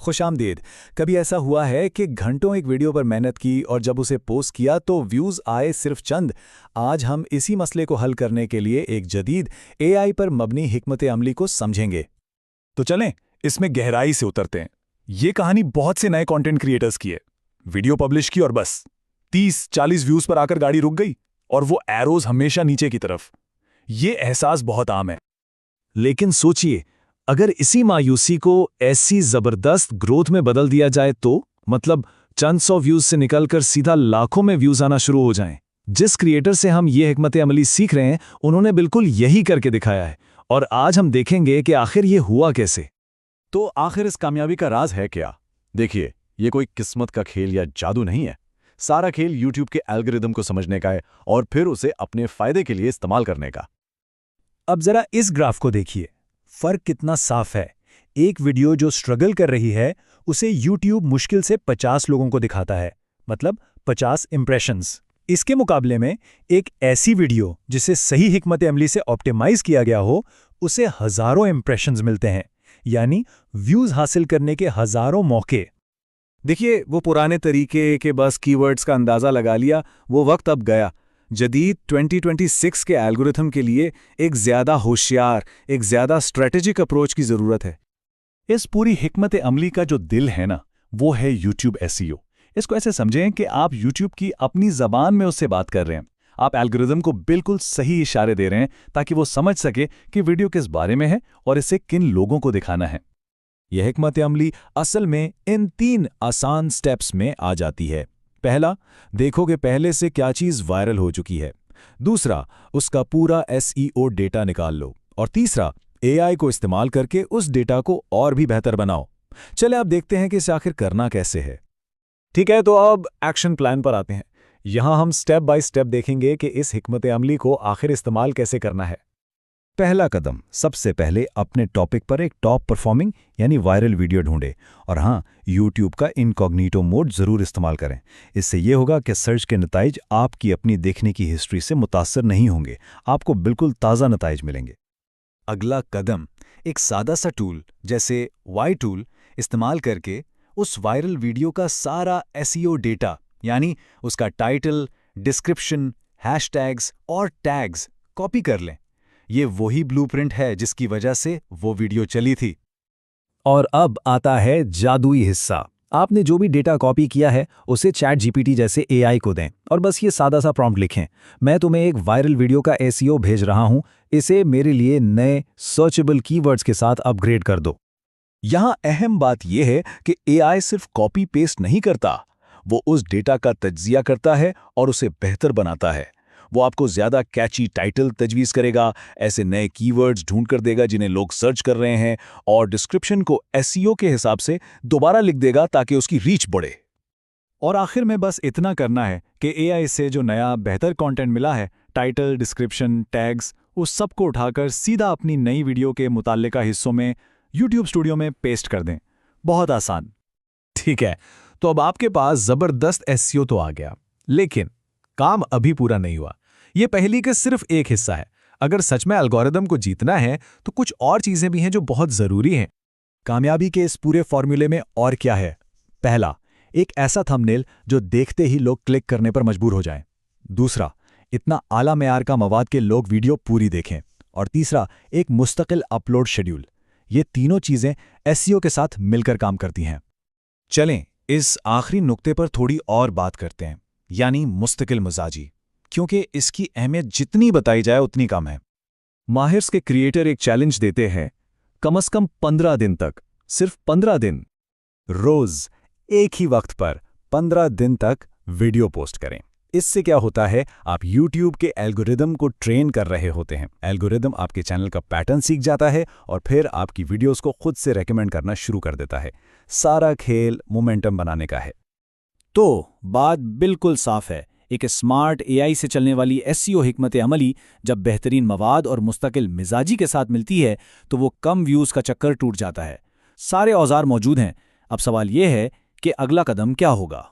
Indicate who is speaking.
Speaker 1: खुशामदीद। कभी ऐसा हुआ है कि घंटों एक वीडियो पर मेहनत की और जब उसे पोस्ट किया तो व्यूज़ आए सिर्फ चंद। आज हम इसी मसले को हल करने के लिए एक जदीद एआई पर मबनी हिकमत अमली को समझेंगे।
Speaker 2: तो चलें इसमें गहराई से उतरते हैं। ये कहानी बहुत से नए कंटेंट क्रिएटर्स की है। वीडियो पब्लिश की और बस 30-40 व्यूज पर आकर गाड़ी रुक गई और वो एरोज हमेशा नीचे की तरफ। ये एहसास बहुत आम है।
Speaker 3: लेकिन सोचिए, अगर इसी मायूसी को ऐसी जबरदस्त ग्रोथ में बदल दिया जाए तो मतलब चंद सौ व्यूज से निकलकर सीधा लाखों में व्यूज आना शुरू हो जाएं। जिस क्रिएटर से हम ये हिकमत अमली सीख रहे हैं उन्होंने बिल्कुल यही करके दिखाया है और आज हम देखेंगे कि आखिर ये हुआ कैसे।
Speaker 4: तो आखिर इस कामयाबी का राज है क्या? देखिए, ये कोई किस्मत का खेल या जादू नहीं है। सारा खेल YouTube के एल्गोरिदम को समझने का है और फिर उसे अपने फायदे के लिए इस्तेमाल करने का।
Speaker 1: अब जरा इस ग्राफ को देखिए, फर्क कितना साफ है। एक वीडियो जो स्ट्रगल कर रही है उसे YouTube मुश्किल से 50 लोगों को दिखाता है, मतलब 50 इंप्रेशंस। इसके मुकाबले में एक ऐसी वीडियो जिसे सही हिकमत अमली से ऑप्टिमाइज किया गया हो उसे हजारों इंप्रेशंस मिलते हैं, यानी व्यूज हासिल करने के हजारों मौके।
Speaker 2: देखिए, वो पुराने तरीके के बस कीवर्ड्स का अंदाजा लगा लिया, वो वक्त अब गया। जदीद 2026 के एल्गोरिथम के लिए एक ज्यादा होशियार, एक ज्यादा स्ट्रेटेजिक अप्रोच की जरूरत है।
Speaker 4: इस पूरी हिकमत अमली का जो दिल है ना, वो है YouTube SEO। इसको ऐसे समझें कि आप YouTube की अपनी जबान में उससे बात कर रहे हैं। आप एल्गोरिदम को बिल्कुल सही इशारे दे रहे हैं ताकि वो समझ सके कि वीडियो किस बारे में है और इसे किन लोगों को दिखाना है।
Speaker 1: यह हिकमत अमली असल में इन 3 आसान स्टेप्स में आ जाती है। पहला, देखो कि पहले से क्या चीज़ वायरल हो चुकी है। दूसरा, उसका पूरा SEO डेटा निकाल लो। और तीसरा, AI को इस्तेमाल करके उस डेटा को और भी बेहतर बनाओ। चले अब देखते हैं कि इसे आखिर करना कैसे है।
Speaker 2: ठीक है, तो अब एक्शन प्लान पर आते हैं। यहां हम स्टेप बाय स्टेप देखेंगे कि इस हिकमत अमली को आखिर इस्तेमाल कैसे करना है।
Speaker 1: पहला कदम, सबसे पहले अपने टॉपिक पर एक टॉप परफॉर्मिंग यानी वायरल वीडियो ढूंढे। और हाँ, YouTube का इनकॉग्निटो मोड जरूर इस्तेमाल करें। इससे यह होगा कि सर्च के नताइज आपकी अपनी देखने की हिस्ट्री से मुतासर नहीं होंगे, आपको बिल्कुल ताज़ा नताइज मिलेंगे। अगला कदम, एक सादा सा टूल जैसे Y टूल इस्तेमाल करके उस वायरल वीडियो का सारा SEO डेटा यानी उसका टाइटल, डिस्क्रिप्शन, हैशटैग्स और टैग्स कॉपी कर लें। ये वही ब्लूप्रिंट है जिसकी वजह से वो वीडियो चली थी।
Speaker 3: और अब आता है जादुई हिस्सा। आपने जो भी डेटा कॉपी किया है उसे ChatGPT जैसे AI को दें और बस ये सादा सा प्रॉम्प्ट लिखें, मैं तुम्हें एक वायरल वीडियो का SEO भेज रहा हूं, इसे मेरे लिए नए सर्चेबल कीवर्ड्स के साथ अपग्रेड कर दो।
Speaker 1: यहां अहम बात यह है कि AI सिर्फ कॉपी पेस्ट नहीं करता, वो उस डेटा का तज्जिया करता है और उसे बेहतर बनाता है। वो आपको ज्यादा कैची टाइटल तजवीज़ करेगा, ऐसे नए कीवर्ड्स ढूंढ कर देगा जिन्हें लोग सर्च कर रहे हैं, और डिस्क्रिप्शन को SEO के हिसाब से दोबारा लिख देगा ताकि उसकी रीच बढ़े।
Speaker 4: और आखिर में बस इतना करना है कि AI से जो नया बेहतर कंटेंट मिला है, टाइटल, डिस्क्रिप्शन, टैग्स, उस सब को उठाकर सीधा अपनी नई वीडियो के मुताल्लिका हिस्सों में YouTube स्टूडियो में पेस्ट कर दें। बहुत आसान।
Speaker 2: ठीक है, तो अब आपके पास जबरदस्त SEO तो आ गया, लेकिन काम अभी पूरा नहीं हुआ। यह पहेली का सिर्फ एक हिस्सा है। अगर सच में एल्गोरिदम को जीतना है तो कुछ और चीजें भी हैं जो बहुत जरूरी हैं।
Speaker 1: कामयाबी के इस पूरे फॉर्मूले में और क्या है? पहला, एक ऐसा थंबनेल जो देखते ही लोग क्लिक करने पर मजबूर हो जाएं। दूसरा, इतना आला मेयार का मवाद के लोग वीडियो पूरी देखें। और तीसरा, एक मुस्तकिल अपलोड शेड्यूल। ये तीनों चीजें SEO के साथ मिलकर काम करती हैं। चलें इस आखिरी नुक्ते पर थोड़ी और बात करते हैं, यानी मुस्तकिल मिजाजी, क्योंकि इसकी अहमियत जितनी बताई जाए उतनी कम है।
Speaker 3: माहिर्स के क्रिएटर एक चैलेंज देते हैं, कम से कम 15 दिन तक, सिर्फ 15 दिन,
Speaker 1: रोज एक ही वक्त पर 15 दिन तक वीडियो पोस्ट करें। इससे क्या होता है, आप YouTube के एल्गोरिदम को ट्रेन कर रहे होते हैं। एल्गोरिदम आपके चैनल का पैटर्न सीख जाता है और फिर आपकी वीडियोस को खुद से रेकमेंड करना शुरू कर देता है। सारा खेल मोमेंटम बनाने का है।
Speaker 5: तो बात बिल्कुल साफ है, एक स्मार्ट AI से चलने वाली SEO हिकमत अमली जब बेहतरीन मवाद और मुस्तकिल मिजाजी के साथ मिलती है तो वो कम व्यूज़ का चक्कर टूट जाता है। सारे औजार मौजूद हैं। अब सवाल यह है कि अगला कदम क्या होगा।